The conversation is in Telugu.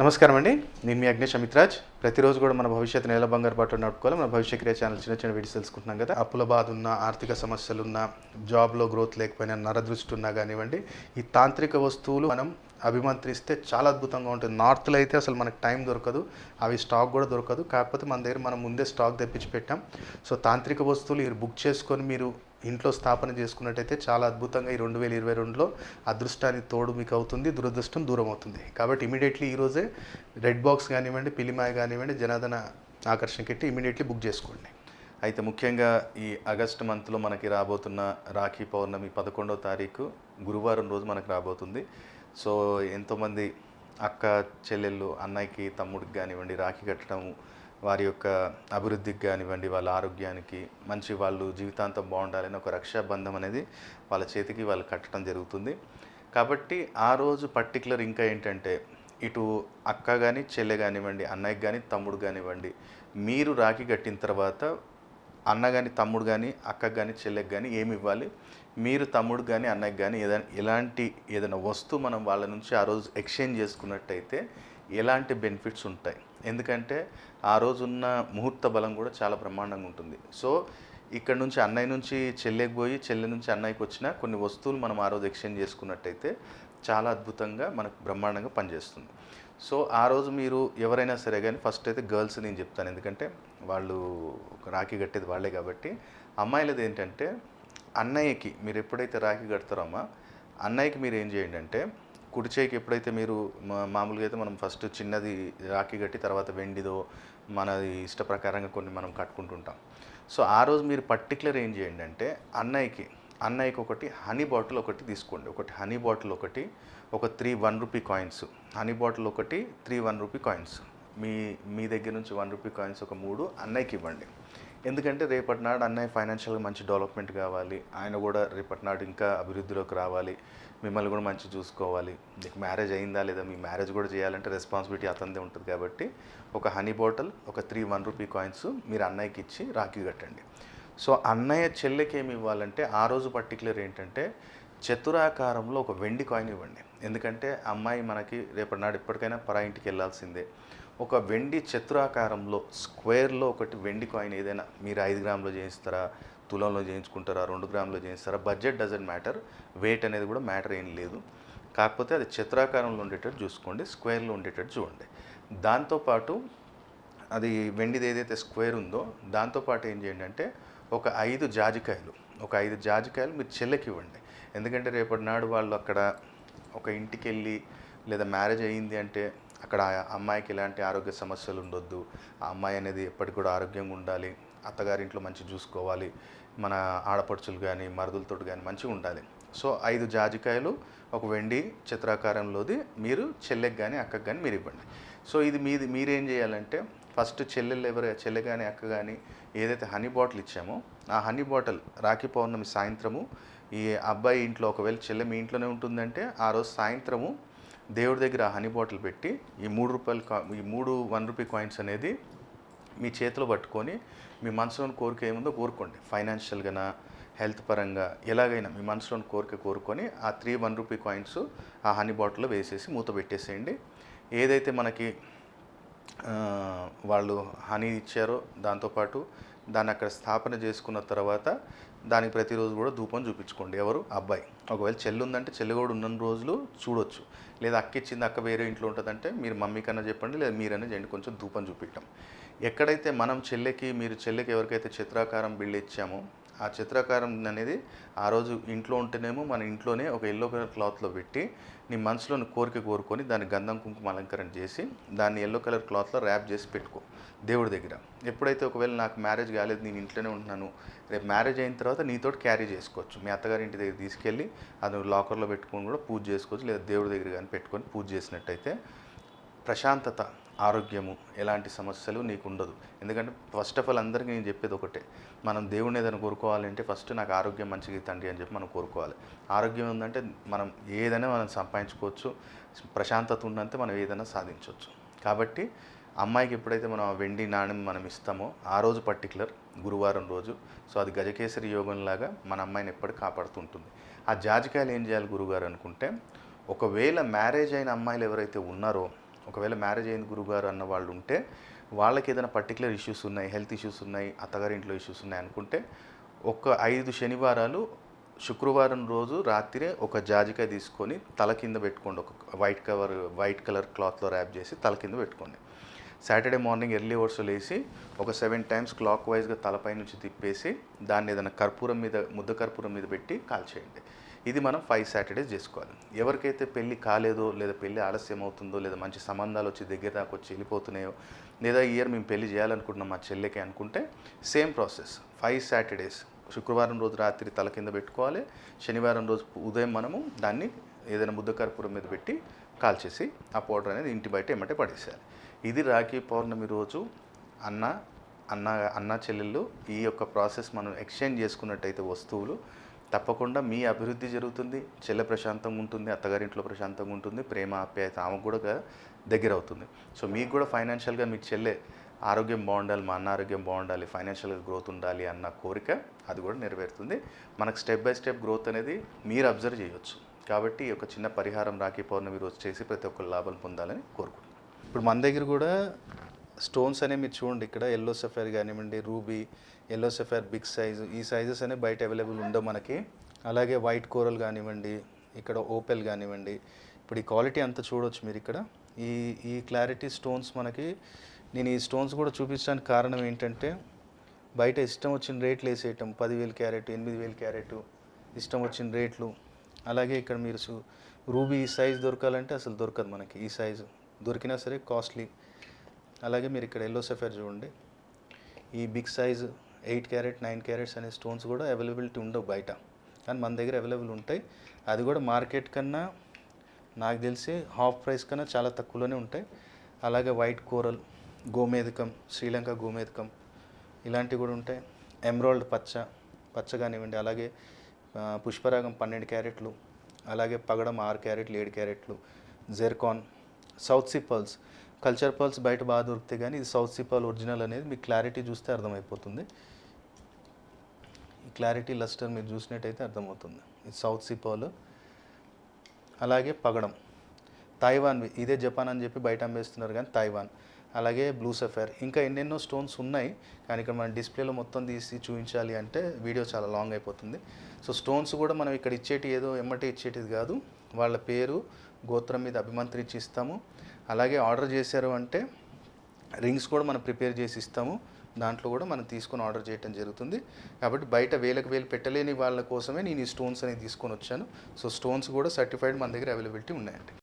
నమస్కారం అండి. నేను మీ అగ్నేష్ అమిత్రాజ్. ప్రతిరోజు కూడా మన భవిష్యత్తుని ఎలా బంగారు బాటలో నడుపుకోవాలి, మన భవిష్య క్రియ ఛానల్ చిన్న చిన్న వీడియోస్ తెలుసుకుంటున్నాం కదా. అప్పుల బాధ ఉన్నా, ఆర్థిక సమస్యలున్నా, జాబ్లో గ్రోత్ లేకపోయినా, నరదృష్టి ఉన్నా కానివ్వండి, ఈ తాంత్రిక వస్తువులు మనం అభిమంత్రిస్తే చాలా అద్భుతంగా ఉంటుంది. నార్త్లో అయితే అసలు మనకు టైం దొరకదు, అవి స్టాక్ కూడా దొరకదు. కాకపోతే మన దగ్గర మనం ముందే స్టాక్ తెప్పించి పెట్టాం. సో తాంత్రిక వస్తువులు మీరు బుక్ చేసుకొని మీరు ఇంట్లో స్థాపన చేసుకున్నట్టయితే చాలా అద్భుతంగా ఈ 2022లో అదృష్టానికి తోడు మీకు అవుతుంది, దురదృష్టం దూరం అవుతుంది. కాబట్టి ఇమీడియట్లీ ఈరోజే రెడ్ బాక్స్ కానివ్వండి, పిలిమాయ కానివ్వండి, జనార్దన ఆకర్షణ కిట్టి ఇమీడియట్లీ బుక్ చేసుకోండి. అయితే ముఖ్యంగా ఈ ఆగస్టు మంత్లో మనకి రాబోతున్న రాఖీ పౌర్ణమి 11వ తారీఖు గురువారం రోజు మనకు రాబోతుంది. సో ఎంతోమంది అక్క చెల్లెళ్ళు అన్నయ్యకి తమ్ముడికి కానివ్వండి రాఖీ కట్టడము, వారి యొక్క అభివృద్ధికి కానివ్వండి, వాళ్ళ ఆరోగ్యానికి మంచి, వాళ్ళు జీవితాంతం బాగుండాలని ఒక రక్షాబంధం అనేది వాళ్ళ చేతికి వాళ్ళు కట్టడం జరుగుతుంది. కాబట్టి ఆ రోజు పర్టికులర్ ఇంకా ఏంటంటే, ఇటు అక్క కానీ చెల్లె కానివ్వండి, అన్నయ్యకి కానీ తమ్ముడు కానివ్వండి, మీరు రాఖీ కట్టిన తర్వాత అన్న కానీ తమ్ముడు కానీ అక్కకి కానీ చెల్లెకి కానీ ఏమి ఇవ్వాలి, మీరు తమ్ముడు కానీ అన్నయ్యకి కానీ ఏదైనా వస్తువు మనం వాళ్ళ నుంచి ఆ రోజు ఎక్స్చేంజ్ చేసుకున్నట్టయితే ఎలాంటి బెనిఫిట్స్ ఉంటాయి. ఎందుకంటే ఆ రోజున్న ముహూర్త బలం కూడా చాలా బ్రహ్మాండంగా ఉంటుంది. సో ఇక్కడ నుంచి అన్నయ్య నుంచి చెల్లెకి పోయి, చెల్లె నుంచి అన్నయ్యకి వచ్చిన కొన్ని వస్తువులు మనం ఆ రోజు ఎక్స్చేంజ్ చేసుకున్నట్టయితే చాలా అద్భుతంగా మనకు బ్రహ్మాండంగా పనిచేస్తుంది. సో ఆ రోజు మీరు ఎవరైనా సరే కానీ ఫస్ట్ అయితే గర్ల్స్ నేను చెప్తాను, ఎందుకంటే వాళ్ళు రాఖీ కట్టేది వాళ్ళే కాబట్టి. అమ్మాయిలది ఏంటంటే, అన్నయ్యకి మీరు ఎప్పుడైతే రాఖీ కడతారో అన్నయ్యకి మీరు ఏం చేయండి అంటే, కుడి చేయికి ఎప్పుడైతే మీరు మామూలుగా అయితే మనం ఫస్ట్ చిన్నది రాఖీ కట్టి తర్వాత వెండిదో మనది ఇష్ట ప్రకారంగా కొన్ని మనం కట్టుకుంటుంటాం. సో ఆ రోజు మీరు పర్టికులర్ ఏం చేయండి అంటే, అన్నయ్యకి ఒకటి హనీ బాటిల్ ఒకటి తీసుకోండి. ఒకటి హనీ బాటిల్ ఒకటి, ఒక 3 1 రూపీ కాయిన్స్. హనీ బాటిల్ ఒకటి, 3 1 రూపీ కాయిన్స్. మీ దగ్గర నుంచి 1 రూపీ కాయిన్స్ ఒక 3 అన్నయ్యకి ఇవ్వండి. ఎందుకంటే రేపటి నాడు అన్నయ్య ఫైనాన్షియల్గా మంచి డెవలప్మెంట్ కావాలి, ఆయన కూడా రేపటి నాడు ఇంకా అభివృద్ధిలోకి రావాలి, మిమ్మల్ని కూడా మంచి చూసుకోవాలి. మీకు మ్యారేజ్ అయిందా లేదా, మీ మ్యారేజ్ కూడా చేయాలంటే రెస్పాన్సిబిలిటీ అతనిదే ఉంటుంది. కాబట్టి ఒక హనీ బాటిల్, ఒక 3 1 రూపీ కాయిన్స్ మీరు అన్నయ్యకి ఇచ్చి రాఖీ కట్టండి. సో అన్నయ్య చెల్లెకి ఏమి ఇవ్వాలంటే, ఆ రోజు పర్టికులర్ ఏంటంటే చతురాకారంలో ఒక వెండి కాయిన్ ఇవ్వండి. ఎందుకంటే అమ్మాయి మనకి రేపటి నాడు ఎప్పటికైనా పరా ఇంటికి వెళ్ళాల్సిందే. ఒక వెండి చతురాకారంలో స్క్వేర్లో ఒకటి వెండి కాయిన్ ఏదైనా, మీరు 5 గ్రాములో చేయిస్తారా, తులంలో చేయించుకుంటారా, 2 గ్రాములో చేయిస్తారా, బడ్జెట్ డజంట్ మ్యాటర్, వెయిట్ అనేది కూడా మ్యాటర్ ఏం లేదు. కాకపోతే అది చతురాకారంలో ఉండేటట్టు చూసుకోండి, స్క్వేర్లో ఉండేటట్టు చూడండి. దాంతోపాటు అది వెండిది ఏదైతే స్క్వేర్ ఉందో దాంతోపాటు ఏం చేయండి అంటే, ఒక 5 జాజికాయలు మీరు చెల్లెకి ఇవ్వండి. ఎందుకంటే రేపటి నాడు వాళ్ళు అక్కడ ఒక ఇంటికి వెళ్ళి లేదా మ్యారేజ్ అయ్యింది అంటే అక్కడ అమ్మాయికి ఎలాంటి ఆరోగ్య సమస్యలు ఉండొద్దు, ఆ అమ్మాయి అనేది ఎప్పటికి కూడా ఆరోగ్యంగా ఉండాలి, అత్తగారింట్లో మంచి చూసుకోవాలి, మన ఆడపడుచులు కానీ మరుదులతో కానీ మంచిగా ఉండాలి. సో 5 జాజికాయలు ఒక వెండి చతురాకారంలోది మీరు చెల్లెకి కానీ అక్కకి కానీ మీరు ఇవ్వండి. సో ఇది మీరేం చేయాలంటే, ఫస్ట్ చెల్లె కానీ అక్క కానీ ఏదైతే హనీ బాటిల్ ఇచ్చామో ఆ హనీ బాటిల్ రాఖీ పౌర్ణమి సాయంత్రము ఈ అబ్బాయి ఇంట్లో, ఒకవేళ చెల్లె మీ ఇంట్లోనే ఉంటుందంటే ఆ రోజు సాయంత్రము దేవుడి దగ్గర ఆ హనీ బాటిల్ పెట్టి ఈ 3 1 రూపీ కాయిన్స్ అనేది మీ చేతిలో పట్టుకొని మీ మనసులోని కోరిక ఏముందో కోరుకోండి. ఫైనాన్షియల్గా, హెల్త్ పరంగా ఎలాగైనా మీ మనసులోని కోరిక కోరుకొని ఆ 3 1 రూపీ కాయిన్స్ ఆ హనీ బాటిల్లో వేసేసి మూత పెట్టేసేయండి. ఏదైతే మనకి వాళ్ళు హనీ ఇచ్చారో దాంతోపాటు దాన్ని అక్కడ స్థాపన చేసుకున్న తర్వాత దానికి ప్రతిరోజు కూడా ధూపం చూపించుకోండి. ఎవరు? అబ్బాయి. ఒకవేళ చెల్లి ఉందంటే చెల్లి కూడా ఉన్న రోజులు చూడొచ్చు, లేదా అక్క ఇచ్చింది, అక్క వేరే ఇంట్లో ఉంటుందంటే మీరు మమ్మీ కన్నా చెప్పండి, లేదా మీరన్నా చేయండి, కొంచెం ధూపం చూపించడం. ఎక్కడైతే మనం మీరు చెల్లికి ఎవరికైతే చిత్రాకారం బిల్లు ఇచ్చామో ఆ చిత్రాకారం అనేది ఆ రోజు ఇంట్లో ఉంటేనేమో మన ఇంట్లోనే ఒక ఎల్లో కలర్ క్లాత్లో పెట్టి నీ మనసులోని కోరిక కోరుకొని దాన్ని గంధం కుంకుమ అలంకరణ చేసి దాన్ని ఎల్లో కలర్ క్లాత్లో ర్యాప్ చేసి పెట్టుకో దేవుడి దగ్గర. ఎప్పుడైతే ఒకవేళ నాకు మ్యారేజ్ కాలేదు, నేను ఇంట్లోనే ఉంటున్నాను, రేపు మ్యారేజ్ అయిన తర్వాత నీతో క్యారీ చేసుకోవచ్చు, మీ అత్తగారి ఇంటి దగ్గర తీసుకెళ్ళి అది లాకర్లో పెట్టుకొని కూడా పూజ చేసుకోవచ్చు, లేదా దేవుడి దగ్గర కానీ పెట్టుకొని పూజ చేసినట్టయితే ప్రశాంతత, ఆరోగ్యము, ఎలాంటి సమస్యలు నీకు ఉండదు. ఎందుకంటే ఫస్ట్ ఆఫ్ ఆల్ అందరికీ నేను చెప్పేది ఒకటే, మనం దేవుడిని ఏదైనా కోరుకోవాలంటే ఫస్ట్ నాకు ఆరోగ్యం మంచిగా తండ్రి అని చెప్పి మనం కోరుకోవాలి. ఆరోగ్యం ఉందంటే మనం ఏదైనా మనం సంపాదించుకోవచ్చు, ప్రశాంతత ఉందంటే మనం ఏదైనా సాధించవచ్చు. కాబట్టి అమ్మాయికి ఎప్పుడైతే మనం ఆ వెండి నాణ్యం మనం ఇస్తామో ఆ రోజు పర్టికులర్ గురువారం రోజు, సో అది గజకేసరి యోగంలాగా మన అమ్మాయిని ఎప్పటికీ కాపాడుతుంటుంది. ఆ జాజికాయలు ఏం చేయాలి గురుగారు అనుకుంటే, ఒకవేళ మ్యారేజ్ అయిన అమ్మాయిలు ఎవరైతే ఉన్నారో ఒకవేళ మ్యారేజ్ అయింది గురుగారు అన్న వాళ్ళు ఉంటే వాళ్ళకి ఏదైనా పర్టికులర్ ఇష్యూస్ ఉన్నాయి, హెల్త్ ఇష్యూస్ ఉన్నాయి, అత్తగారింట్లో ఇష్యూస్ ఉన్నాయి అనుకుంటే ఒక 5 శనివారాలు శుక్రవారం రోజు రాత్రి ఒక జాజికాయ తీసుకొని తల కింద పెట్టుకోండి. ఒక వైట్ కలర్ క్లాత్లో ర్యాప్ చేసి తల కింద పెట్టుకోండి. సాటర్డే మార్నింగ్ ఎర్లీ అవర్స్లో లేసి ఒక 7 టైమ్స్ క్లాక్ వైజ్గా తలపై నుంచి తిప్పేసి దాన్ని ఏదైనా ముద్ద కర్పూరం మీద పెట్టి కాల్చేయండి. ఇది మనం 5 సాటర్డేస్ చేసుకోవాలి. ఎవరికైతే పెళ్ళి కాలేదో, లేదా పెళ్ళి ఆలస్యం అవుతుందో, లేదా మంచి సంబంధాలు వచ్చి దగ్గర దాకా వచ్చి వెళ్ళిపోతున్నాయో, లేదా ఈ ఇయర్ మేము పెళ్ళి చేయాలనుకుంటున్నాం మా చెల్లెకి అనుకుంటే సేమ్ ప్రాసెస్ 5 సాటర్డేస్. శుక్రవారం రోజు రాత్రి తల కింద పెట్టుకోవాలి. శనివారం రోజు ఉదయం మనము దాన్ని ఏదైనా ముద్ద కర్పూరం మీద పెట్టి కాల్చేసి ఆ పౌడర్ అనేది ఇంటి బయట ఎమ్మటే పడేసేయాలి. ఇది రాఖీ పౌర్ణమి రోజు అన్న చెల్లెళ్ళు ఈ యొక్క ప్రాసెస్ మనం ఎక్స్చేంజ్ చేసుకున్నట్టయితే వస్తువులు తప్పకుండా మీ అభివృద్ధి జరుగుతుంది, చెల్లె ప్రశాంతంగా ఉంటుంది, అత్తగారింట్లో ప్రశాంతంగా ఉంటుంది, ప్రేమ ఆప్యాయత ఆమెకు కూడా దగ్గర అవుతుంది. సో మీకు కూడా ఫైనాన్షియల్గా మీ చెల్లె ఆరోగ్యం బాగుండాలి, మా అన్న ఆరోగ్యం బాగుండాలి, ఫైనాన్షియల్గా గ్రోత్ ఉండాలి అన్న కోరిక అది కూడా నెరవేరుతుంది. మనకు స్టెప్ బై స్టెప్ గ్రోత్ అనేది మీరు అబ్జర్వ్ చేయొచ్చు. కాబట్టి ఒక చిన్న పరిహారం రాఖీ పౌర్ణమి రోజు చేసి ప్రతి ఒక్కరు లాభం పొందాలని కోరుకుంటున్నాను. ఇప్పుడు మన దగ్గర కూడా స్టోన్స్ అనేవి మీరు చూడండి, ఇక్కడ ఎల్లో సఫైర్ కానివ్వండి, ruby, yellow sapphire big size, ఈ సైజెస్ అనేవి బయట అవైలబుల్ ఉండవు మనకి. అలాగే వైట్ కోరల్ కానివ్వండి, ఇక్కడ ఓపెల్ కానివ్వండి, ఇప్పుడు ఈ క్వాలిటీ అంతా చూడవచ్చు మీరు ఇక్కడ. ఈ క్లారిటీ స్టోన్స్ మనకి, నేను ఈ స్టోన్స్ కూడా చూపించడానికి కారణం ఏంటంటే బయట ఇష్టం వచ్చిన రేట్లు వేసేయటం, 10,000 క్యారెట్, 8,000 క్యారెట్, ఇష్టం వచ్చిన రేట్లు. అలాగే ఇక్కడ మీరు రూబీ ఈ సైజు దొరకాలంటే అసలు దొరకదు మనకి, ఈ సైజు దొరికినా సరే కాస్ట్లీ. అలాగే మీరు ఇక్కడ ఎల్లో సఫైర్ చూడండి, ఈ బిగ్ సైజు 8 క్యారెట్ 9 క్యారెట్స్ అనే స్టోన్స్ కూడా అవైలబిలిటీ ఉండవు బయట, కానీ మన దగ్గర అవైలబుల్ ఉంటాయి. అది కూడా మార్కెట్ కన్నా నాకు తెలిసి హాఫ్ ప్రైస్ కన్నా చాలా తక్కువలోనే ఉంటాయి. అలాగే వైట్ కోరల్, గోమేధికం, శ్రీలంక గోమేధికం ఇలాంటివి కూడా ఉంటాయి. ఎమరాల్డ్ పచ్చ కానివ్వండి, అలాగే పుష్పరాగం 12 క్యారెట్లు, అలాగే పగడం 6 క్యారెట్లు 7 క్యారెట్లు, zircon, south sea pearls, culture pearls బయట బాగా దొరుకుతాయి, కానీ ఇది సౌత్ సీ పర్ల్ ఒరిజినల్ అనేది మీకు క్లారిటీ చూస్తే అర్థమైపోతుంది. ఈ క్లారిటీ లస్టర్ మీరు చూసినట్టయితే అర్థమవుతుంది, ఇది సౌత్ సీ పర్ల్. అలాగే పగడం తైవాన్వి, ఇదే జపాన్ అని చెప్పి బయట అమ్మేస్తున్నారు కానీ తైవాన్. అలాగే బ్లూ సఫైర్, ఇంకా ఎన్నెన్నో స్టోన్స్ ఉన్నాయి, కానీ ఇక్కడ మన డిస్ప్లేలో మొత్తం తీసి చూపించాలి అంటే వీడియో చాలా లాంగ్ అయిపోతుంది. సో స్టోన్స్ కూడా మనం ఇక్కడ ఇచ్చేటి ఏదో ఎమ్మటే ఇచ్చేటిది కాదు, వాళ్ళ పేరు గోత్రం మీద అభిమంత్రించి ఇస్తాము. అలాగే ఆర్డర్ చేశారు అంటే రింగ్స్ కూడా మనం ప్రిపేర్ చేసి ఇస్తాము, దాంట్లో కూడా మనం తీసుకొని ఆర్డర్ చేయడం జరుగుతుంది. కాబట్టి బయట వేలకు వేలు పెట్టలేని వాళ్ళ కోసమే నేను ఈ స్టోన్స్ అనేది తీసుకొని వచ్చాను. సో స్టోన్స్ కూడా సర్టిఫైడ్ మన దగ్గర అవైలబిలిటీ ఉన్నాయండి.